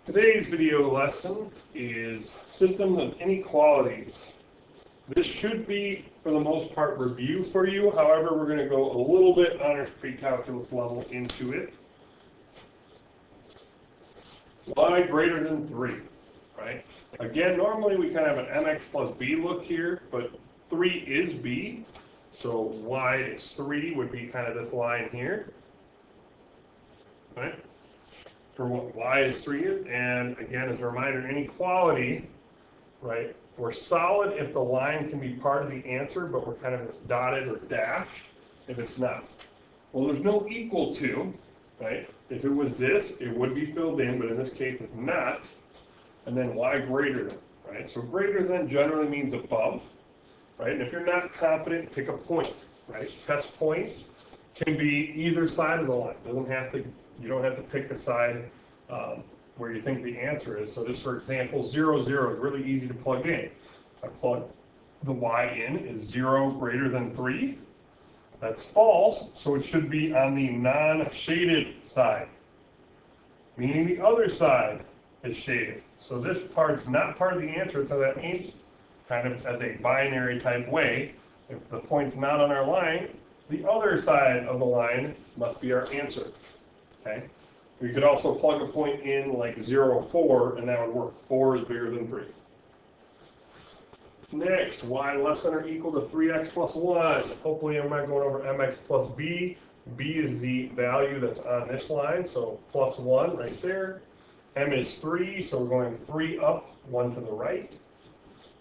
Today's video lesson is Systems of Inequalities. This should be, for the most part, review for you. However, we're going to go a little bit on our pre-calculus level into it. Y greater than 3, right? Again, normally we kind of have an mx plus b look here, but 3 is b. So y is 3 would be kind of this line here, right? For what y is 3, and again, as a reminder, inequality, right? We're solid if the line can be part of the answer, but we're kind of this dotted or dashed if it's not. Well, there's no equal to, right? If it was this, it would be filled in, but in this case it's not. And then y greater than, right? So greater than generally means above, right? And if you're not confident, pick a point, right? Test point can be either side of the line. Doesn't have to. You don't have to pick a side where you think the answer is. So just for example, 0, 0 is really easy to plug in. I plug the y in, is 0 greater than 3? That's false, so it should be on the non-shaded side, meaning the other side is shaded. So this part's not part of the answer, so that means, kind of as a binary type way, if the point's not on our line, the other side of the line must be our answer. Okay? We could also plug a point in like 0, 4, and that would work. 4 is bigger than 3. Next, y less than or equal to 3x plus 1. Hopefully I'm not going over mx plus b. b is the value that's on this line, so plus 1 right there. M is 3, so we're going 3 up, 1 to the right.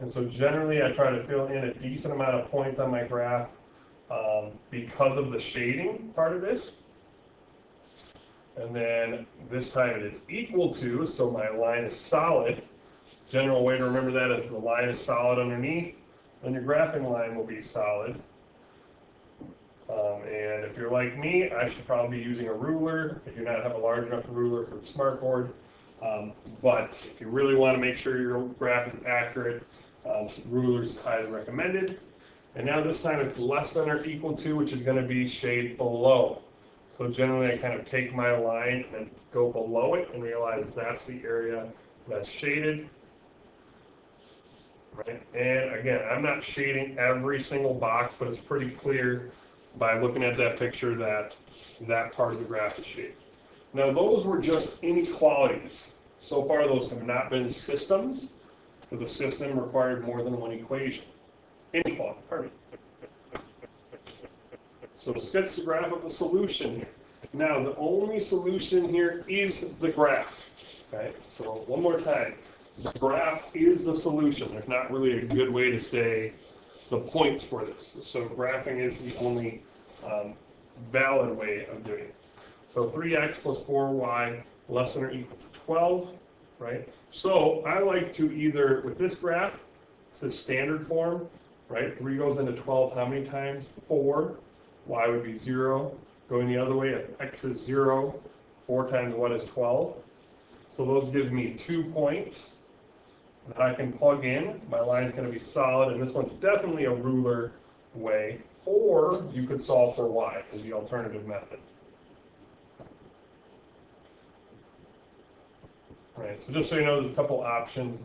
And so generally I try to fill in a decent amount of points on my graph because of the shading part of this. And then this time it is equal to, so my line is solid. General way to remember that is the line is solid underneath, then your graphing line will be solid. And if you're like me, I should probably be using a ruler. I do not have a large enough ruler for the smartboard. But if you really want to make sure your graph is accurate, rulers is highly recommended. And now this time it's less than or equal to, which is going to be shade below. So generally I kind of take my line and go below it and realize that's the area that's shaded. Right? And again, I'm not shading every single box, but it's pretty clear by looking at that picture that that part of the graph is shaded. Now those were just inequalities. So far those have not been systems, because a system required more than one equation. Inequality, pardon me. So sketch the graph of the solution here. Now the only solution here is the graph. Okay, so one more time. The graph is the solution. There's not really a good way to say the points for this. So graphing is the only valid way of doing it. So 3x plus 4y less than or equal to 12, right? So I like to either, with this graph, this is standard form, right? 3 goes into 12 how many times? 4. Y would be 0. Going the other way, if x is 0, 4 times 1 is 12. So those gives me 2 points that I can plug in. My line is going to be solid, and this one's definitely a ruler way. Or you could solve for y as the alternative method. All right, so just so you know, there's a couple options.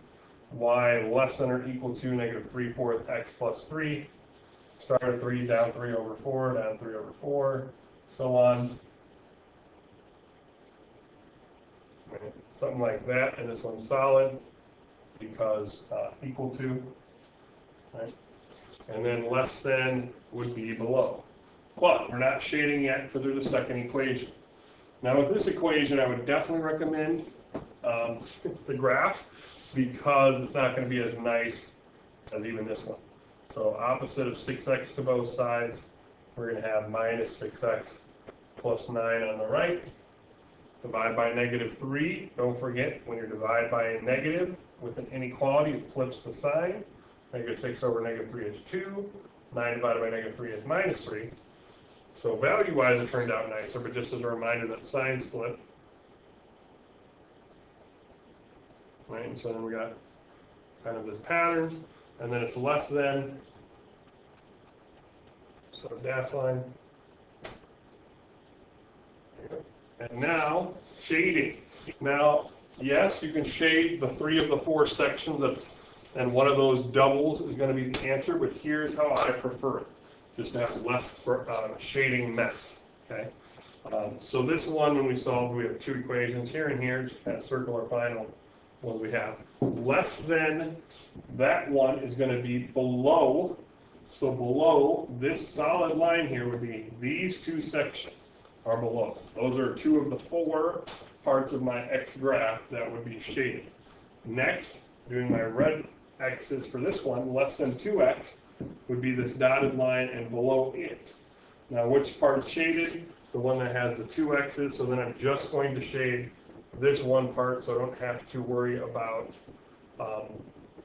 Y less than or equal to negative 3/4 x plus 3. Start at 3, down 3 over 4, down 3 over 4, so on. Right. Something like that, and this one's solid because equal to, right? And then less than would be below. But we're not shading yet because there's a second equation. Now with this equation, I would definitely recommend the graph because it's not going to be as nice as even this one. So opposite of 6x to both sides, we're going to have minus 6x plus 9 on the right. Divide by negative 3. Don't forget, when you divide by a negative with an inequality, it flips the sign. Negative 6 over negative 3 is 2. 9 divided by negative 3 is minus 3. So value-wise, it turned out nicer, but just as a reminder that signs flip. Right, and so then we got kind of this pattern. And then it's less than, so dash line. And now, shading. Now, yes, you can shade the 3 of the 4 sections, and one of those doubles is going to be the answer, but here's how I prefer it, just to have less shading mess, okay? So this one, when we solved, we have 2 equations here and here, just kind of circle our final ones we have. Less than that one is going to be below, so below this solid line here would be these 2 sections are below. Those are 2 of the 4 parts of my x graph that would be shaded. Next, doing my red x's for this one, less than 2x would be this dotted line and below it. Now which part is shaded? The one that has the 2 x's, so then I'm just going to shade this one part so I don't have to worry about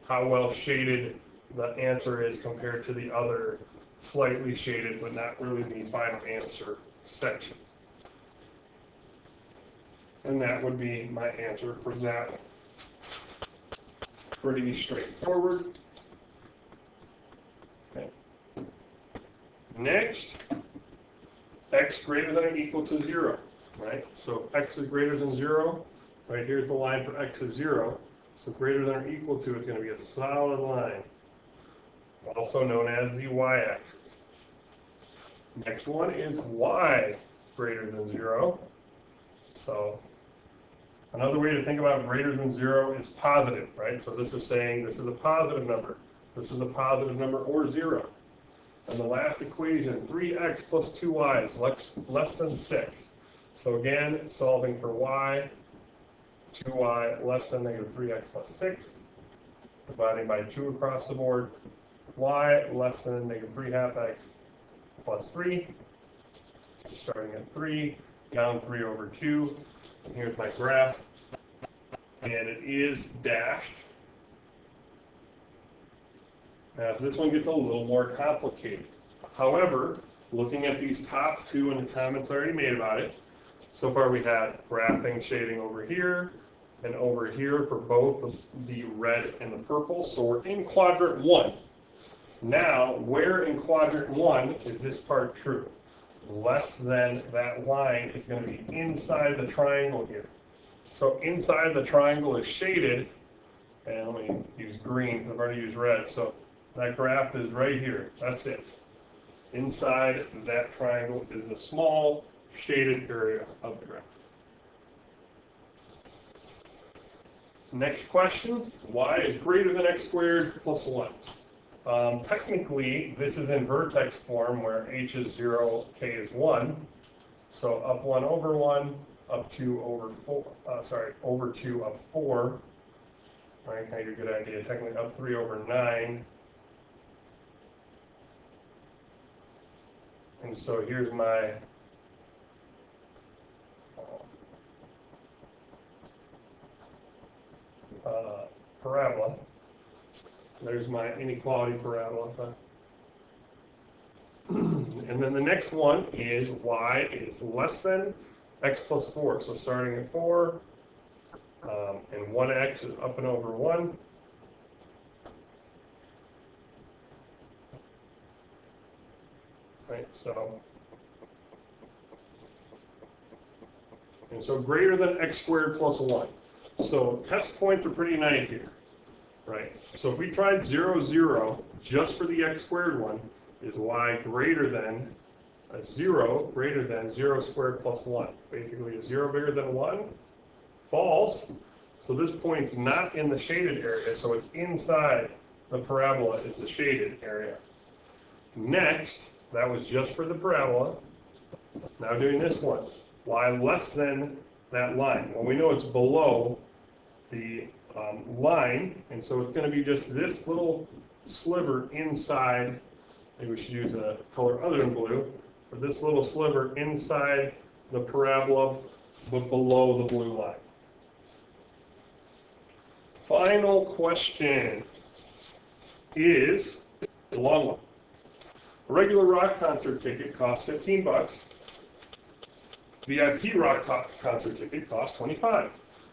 how well shaded the answer is compared to the other slightly shaded but not really the final answer section. And that would be my answer for that one. Pretty straightforward. Okay. Next, x greater than or equal to 0, right? So x is greater than 0, right here's the line for x is 0. So greater than or equal to is going to be a solid line, also known as the y-axis. Next one is y greater than 0. So another way to think about greater than 0 is positive, right? So this is saying this is a positive number. This is a positive number or 0. And the last equation, 3x plus 2y is less than 6. So again, solving for y, 2y less than negative 3x plus 6, dividing by 2 across the board, y less than negative 3/2x plus 3, starting at 3, down 3 over 2, and here's my graph, and it is dashed. Now this one gets a little more complicated. However, looking at these top 2 and the comments already made about it, so far we had graphing shading over here and over here for both the red and the purple, so we're in quadrant 1. Now, where in quadrant 1 is this part true? Less than that line is going to be inside the triangle here. So inside the triangle is shaded, and let me use green because I've already used red, so that graph is right here. That's it. Inside that triangle is a small shaded area of the graph. Next question, y is greater than x squared plus 1. Technically, this is in vertex form where h is 0, k is 1. So up 1 over 1, up 2 over 4, over 2 up 4. Right, kind of a good idea. Technically up 3 over 9. And so here's my parabola. There's my inequality parabola. And then the next one is y is less than x plus 4. So starting at 4, and 1x is up and over 1. Right, so greater than x squared plus 1. So test points are pretty nice here, right? So if we tried 0, 0, just for the x squared one, is y greater than 0 greater than 0 squared plus 1. Basically, is 0 bigger than 1? False. So this point's not in the shaded area, so it's inside the parabola is the shaded area. Next, that was just for the parabola. Now doing this one, y less than that line. Well, we know it's below the line, and so it's going to be just this little sliver inside. Maybe we should use a color other than blue, but this little sliver inside the parabola, but below the blue line. Final question is the long one. A regular rock concert ticket costs $15. VIP rock concert ticket costs $25.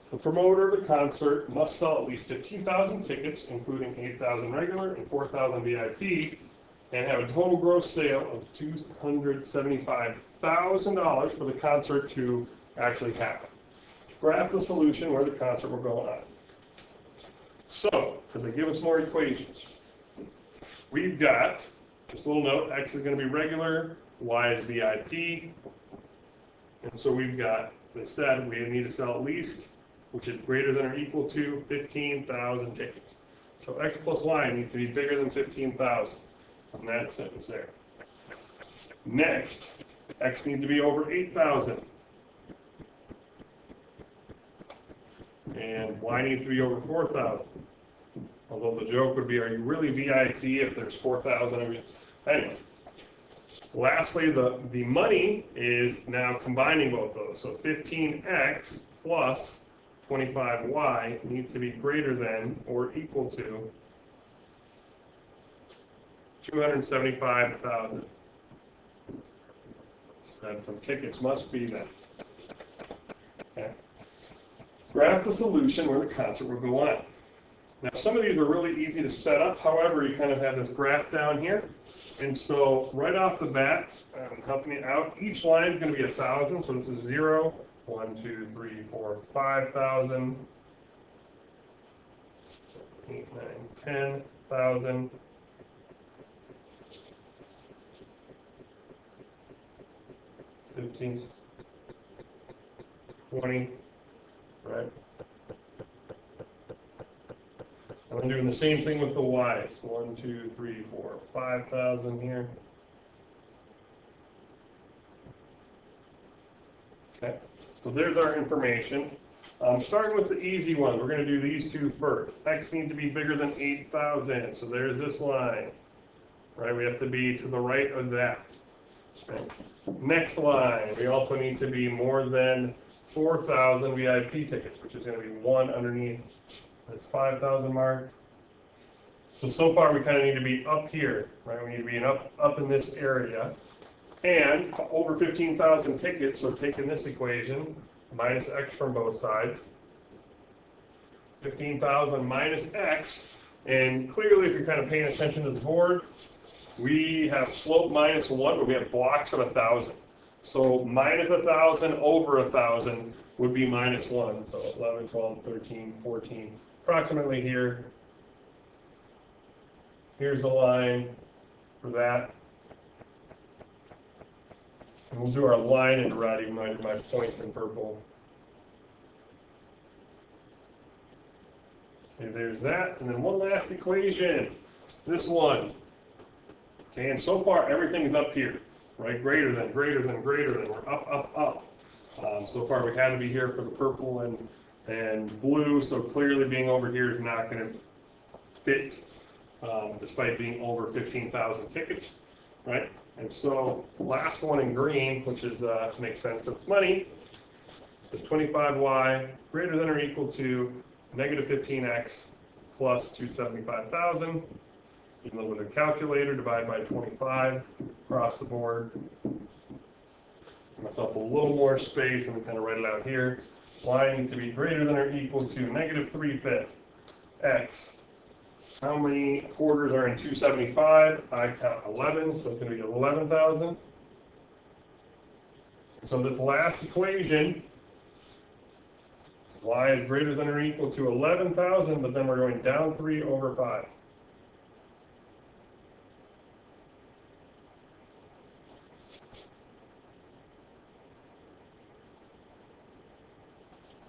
The promoter of the concert must sell at least 15,000 tickets, including 8,000 regular and 4,000 VIP, and have a total gross sale of $275,000 for the concert to actually happen. graph the solution where the constant will go on. So, because they give us more equations, we've got, just a little note, x is going to be regular, y is VIP, and so we've got, they said we need to sell at least, which is greater than or equal to 15,000 tickets. So x plus y needs to be bigger than 15,000 in that sentence there. Next, x needs to be over 8,000. And y needs to be over 4,000. Although the joke would be, are you really VIP if there's 4,000 of you? Anyway. Lastly, the money is now combining both those. So 15x plus 25y needs to be greater than or equal to 275,000. Said from tickets must be that. Okay. Graph the solution where the constant will go on. Now, some of these are really easy to set up. However, you kind of have this graph down here. And so right off the bat, helping it out, each line is going to be 1,000. So this is 0, 1, 2, 3, 4, 5,000, 8, 9, 10,000. 15, 20, right? I'm doing the same thing with the y's. 1, 2, 3, 4, 5,000 here. Okay, so there's our information. Starting with the easy one, we're going to do these two first. X needs to be bigger than 8,000, so there's this line. Right, we have to be to the right of that. Okay. Next line, we also need to be more than 4,000 VIP tickets, which is going to be 1 underneath this 5,000 mark. So far we kind of need to be up here, right? We need to be up in this area. And over 15,000 tickets, so taking this equation, minus x from both sides. 15,000 minus x, and clearly if you're kind of paying attention to the board, we have slope minus 1, but we have blocks of 1,000. So minus 1,000 over 1,000 would be minus 1. So 11, 12, 13, 14. Approximately here. Here's a line for that. And we'll do our line in red, even though I did my points in purple. Okay, there's that. And then one last equation. This one. Okay, and so far everything is up here, right? Greater than, greater than, greater than. We're up, up, up. So far we had to be here for the purple and blue, so clearly being over here is not going to fit, despite being over 15,000 tickets, right? And so last one in green, which is makes sense with money, is 25y greater than or equal to negative 15x plus 275,000. Even though with a calculator, divide by 25 across the board. Give myself a little more space and kind of write it out here. Y needs to be greater than or equal to negative 3/5 x. How many quarters are in 275? I count 11, so it's going to be 11,000. So this last equation, y is greater than or equal to 11,000, but then we're going down 3 over 5.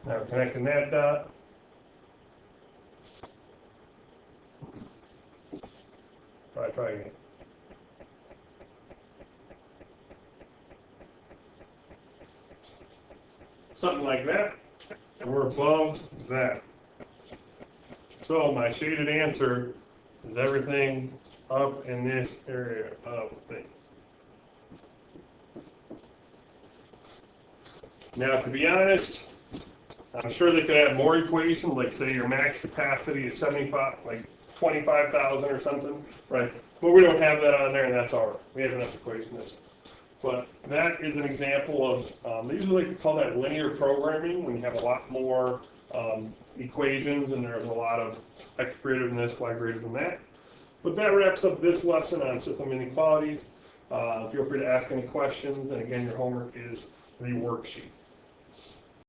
Now connecting that dot. Try again. Something like that. And we're above that. So my shaded answer is everything up in this area of things. Now, to be honest, I'm sure they could add more equations, like say your max capacity is 75, like 25,000 or something, right? But we don't have that on there, and that's all right. We have enough equations. But that is an example of, they usually call that linear programming, when you have a lot more equations, and there's a lot of x greater than this, y greater than that. But that wraps up this lesson on system inequalities. Feel free to ask any questions, and again, your homework is the worksheet.